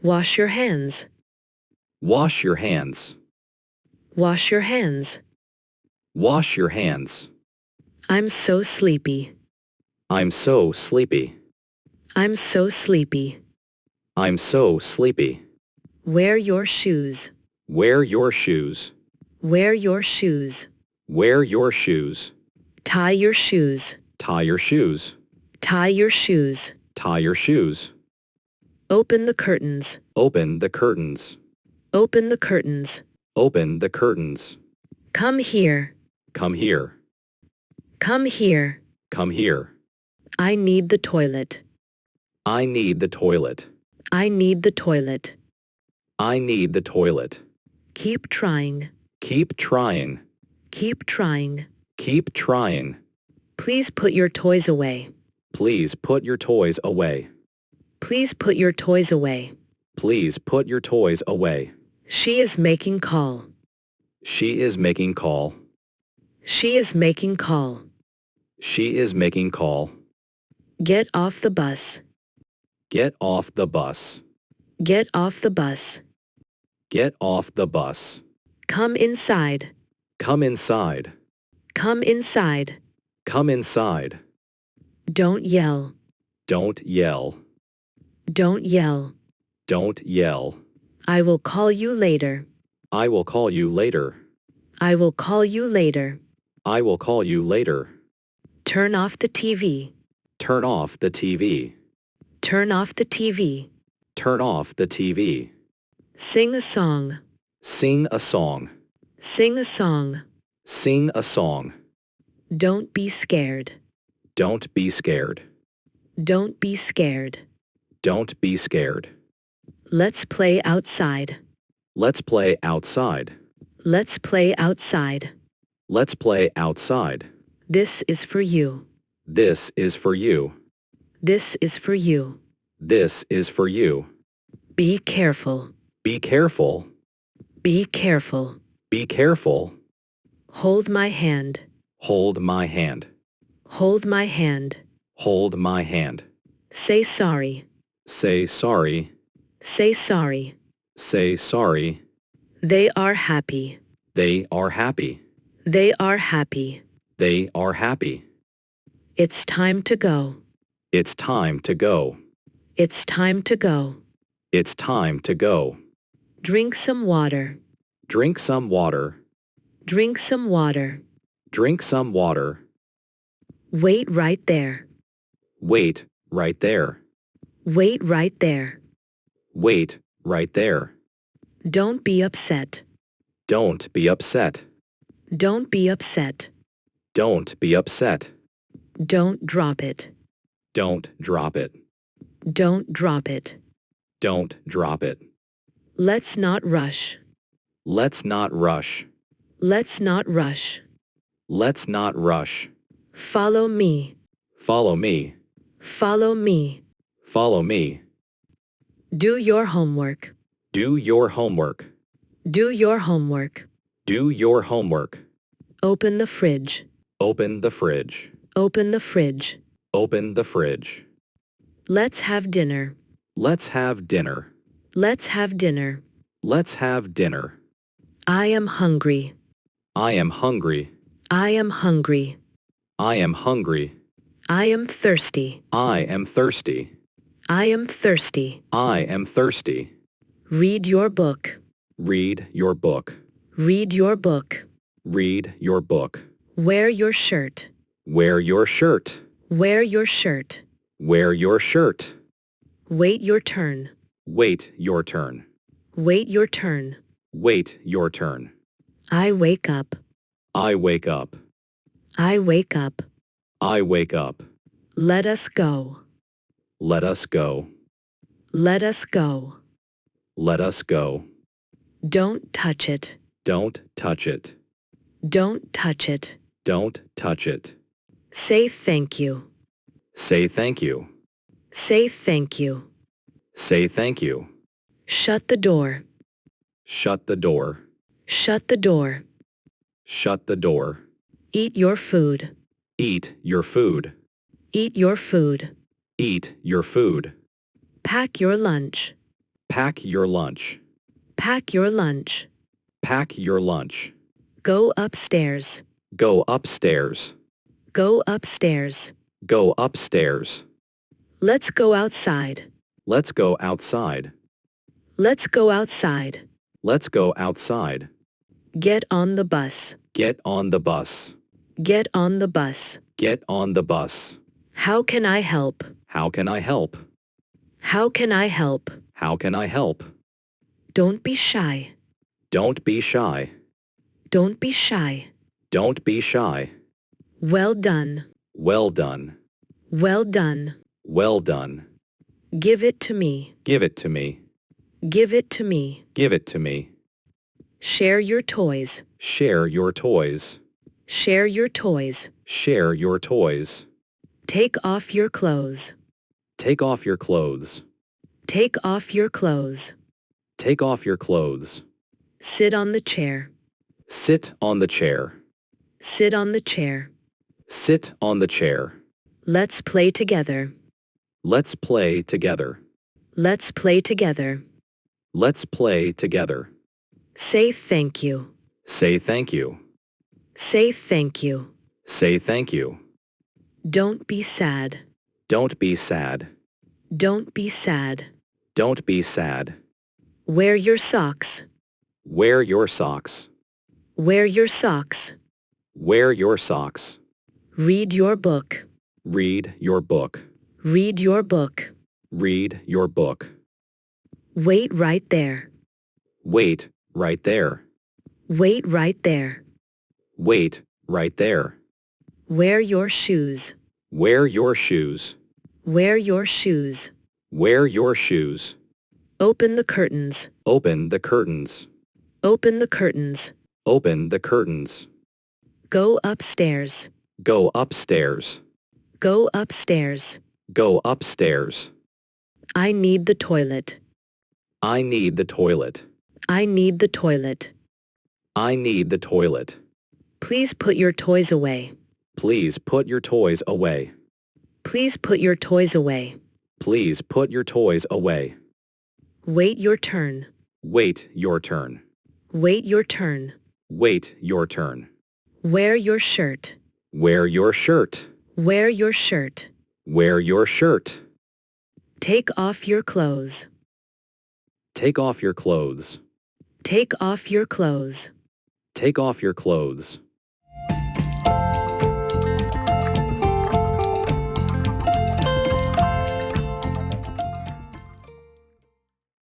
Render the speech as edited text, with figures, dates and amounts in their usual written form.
Wash your hands. Wash your hands. Wash your hands. Wash your hands. I'm so sleepy. I'm so sleepy. I'm so sleepy. I'm so sleepy. Wear your shoes. Wear your shoes. Wear your shoes. Wear your shoes. Tie your shoes. Tie your shoes. Tie your shoes. Tie your shoes. Open the curtains. Open the curtains. Open the curtains. Open the curtains. Come here. Come here. Come here. Come here. I need the toilet. I need the toilet. I need the toilet. I need the toilet. Keep trying. Keep trying. Keep trying. Keep trying. Please put your toys away. Please put your toys away. Please put your toys away. Please put your toys away. She is making call. She is making call. She is making call. She is making call. Get off the bus. Get off the bus. Get off the bus. Get off the bus. Come inside. Come inside. Come inside. Come inside. Don't yell. Don't yell. Don't yell. Don't yell. I will call you later. I will call you later. I will call you later. I will call you later. Turn off the TV. Turn off the TV. Turn off the TV. Turn off the TV. Sing a song. Sing a song. Sing a song. Sing a song. Don't be scared. Don't be scared. Don't be scared. Don't be scared. Let's play outside. Let's play outside. Let's play outside. Let's play outside. This is for you. This is for you. This is for you. This is for you. Be careful. Be careful. Be careful. Be careful. Hold my hand. Hold my hand. Hold my hand. Hold my hand. Say sorry. Say sorry. Say sorry. Say sorry. They are happy. They are happy. They are happy. They are happy. It's time to go. It's time to go. It's time to go. It's time to go. Drink some water. Drink some water. Drink some water. Drink some water. Wait right there. Wait right there. Wait right there. Wait right there. Don't be upset. Don't be upset. Don't be upset. Don't be upset. Don't drop it. Don't drop it. Don't drop it. Don't drop it. Let's not rush. Let's not rush. Let's not rush. Let's not rush. Follow me. Follow me. Follow me. Follow me. Do your homework. Do your homework. Do your homework. Do your homework. Open the fridge. Open the fridge. Open the fridge. Open the fridge. Let's have dinner. Let's have dinner. Let's have dinner. Let's have dinner. I am hungry. I am hungry. I am hungry. I am hungry. I am thirsty. I am thirsty. I am thirsty. I am thirsty. Read your book. Read your book. Read your book. Read your book. Wear your shirt. Wear your shirt. Wear your shirt. Wear your shirt. Wait your turn. Wait your turn. Wait your turn. Wait your turn. I wake up. I wake up. I wake up. I wake up. Let us go. Let us go. Let us go. Let us go. Don't touch it. Don't touch it. Don't touch it. Don't touch it. Say thank you. Say thank you. Say thank you. Say thank you. Shut the door. Shut the door. Shut the door. Shut the door. Eat your food. Eat your food. Eat your food. Eat your food. Pack your lunch. Pack your lunch. Pack your lunch. Pack your lunch. Go upstairs. Go upstairs. Go upstairs. Go upstairs. Let's go outside. Let's go outside. Let's go outside. Let's go outside. Get on the bus. Get on the bus. Get on the bus. Get on the bus. How can I help? How can I help? How can I help? How can I help? Don't be shy. Don't be shy. Don't be shy. Don't be shy. Well done. Well done. Well done. Well done. Give it to me. Give it to me. Give it to me. Give it to me. Share your toys. Share your toys. Share your toys. Share your toys. Take off your clothes. Take off your clothes. Take off your clothes. Take off your clothes. Sit on the chair. Sit on the chair. Sit on the chair. Sit on the chair. Let's play together. Let's play together. Let's play together. Let's play together. Say thank you. Say thank you. Say thank you. Say thank you. Don't be sad. Don't be sad. Don't be sad. Don't be sad. Wear your socks. Wear your socks. Wear your socks. Wear your socks. Read your book. Read your book. Read your book. Read your book. Wait right there. Wait right there. Wait right there. Wait right there. Wear your shoes. Wear your shoes. Wear your shoes. Wear your shoes. Open the curtains. Open the curtains. Open the curtains. Open the curtains. Go upstairs. Go upstairs. Go upstairs. Go upstairs. I need the toilet. I need the toilet. I need the toilet. I need the toilet. Please put your toys away. Please put your toys away. Please put your toys away. Please put your toys away. Wait your turn. Wait your turn. Wait your turn. Wait your turn. Wear your shirt. Wear your shirt. Wear your shirt. Wear your shirt. Take off your clothes. Take off your clothes. Take off your clothes. Take off your clothes.